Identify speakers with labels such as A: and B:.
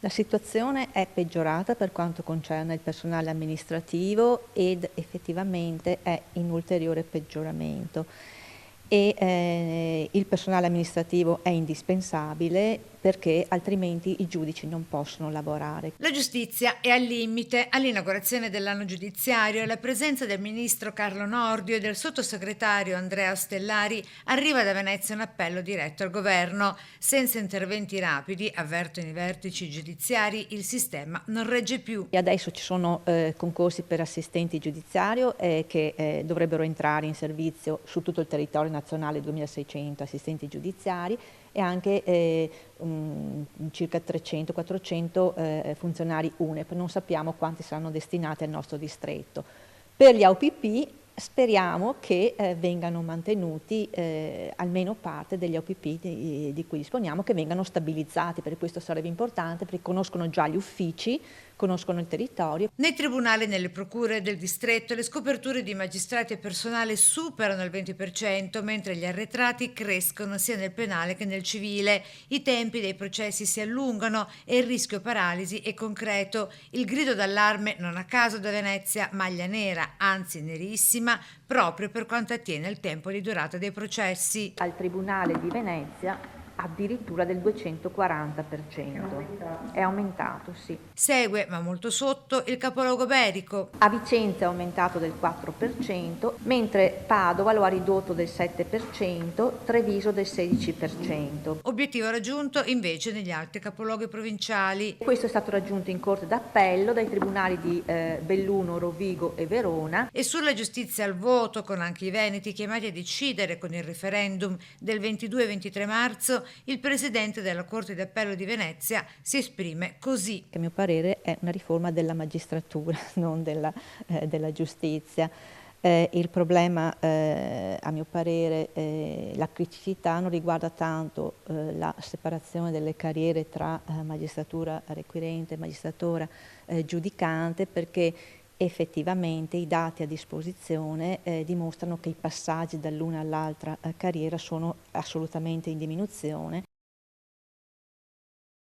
A: La situazione è peggiorata per quanto concerne il personale amministrativo ed effettivamente è in ulteriore peggioramento. Il personale amministrativo è indispensabile perché altrimenti i giudici non possono lavorare.
B: La giustizia è al limite. All'inaugurazione dell'anno giudiziario, la presenza del ministro Carlo Nordio e del sottosegretario Andrea Ostellari arriva da Venezia un appello diretto al governo. Senza interventi rapidi, avvertono i vertici giudiziari, il sistema non regge più.
A: E adesso ci sono concorsi per assistenti giudiziario che dovrebbero entrare in servizio su tutto il territorio nazionale, 2600 assistenti giudiziari e anche circa 300-400 funzionari UNEP. Non sappiamo quanti saranno destinati al nostro distretto. Per gli AUPP speriamo che vengano mantenuti almeno parte degli AUPP di cui disponiamo, che vengano stabilizzati, perché questo sarebbe importante, perché conoscono già gli uffici, conoscono il territorio.
B: Nei tribunali e nelle procure del distretto le scoperture di magistrati e personale superano il 20%, mentre gli arretrati crescono sia nel penale che nel civile. I tempi dei processi si allungano e il rischio paralisi è concreto. Il grido d'allarme non a caso da Venezia, maglia nera, anzi nerissima, proprio per quanto attiene al tempo di durata dei processi.
A: Al Tribunale di Venezia addirittura del 240%. È aumentato, sì.
B: Segue, ma molto sotto, il capoluogo berico.
A: A Vicenza è aumentato del 4%, mentre Padova lo ha ridotto del 7%, Treviso del 16%.
B: Obiettivo raggiunto invece negli altri capoluoghi provinciali.
A: Questo è stato raggiunto in Corte d'Appello dai tribunali di Belluno, Rovigo e Verona.
B: E sulla giustizia al voto, con anche i veneti chiamati a decidere con il referendum del 22 e 23 marzo, il presidente della Corte d'Appello di Venezia si esprime così.
A: Che a mio parere è una riforma della magistratura, non della giustizia. Il problema, a mio parere, la criticità non riguarda tanto la separazione delle carriere tra magistratura requirente e magistratura giudicante, perché effettivamente i dati a disposizione dimostrano che i passaggi dall'una all'altra carriera sono assolutamente in diminuzione.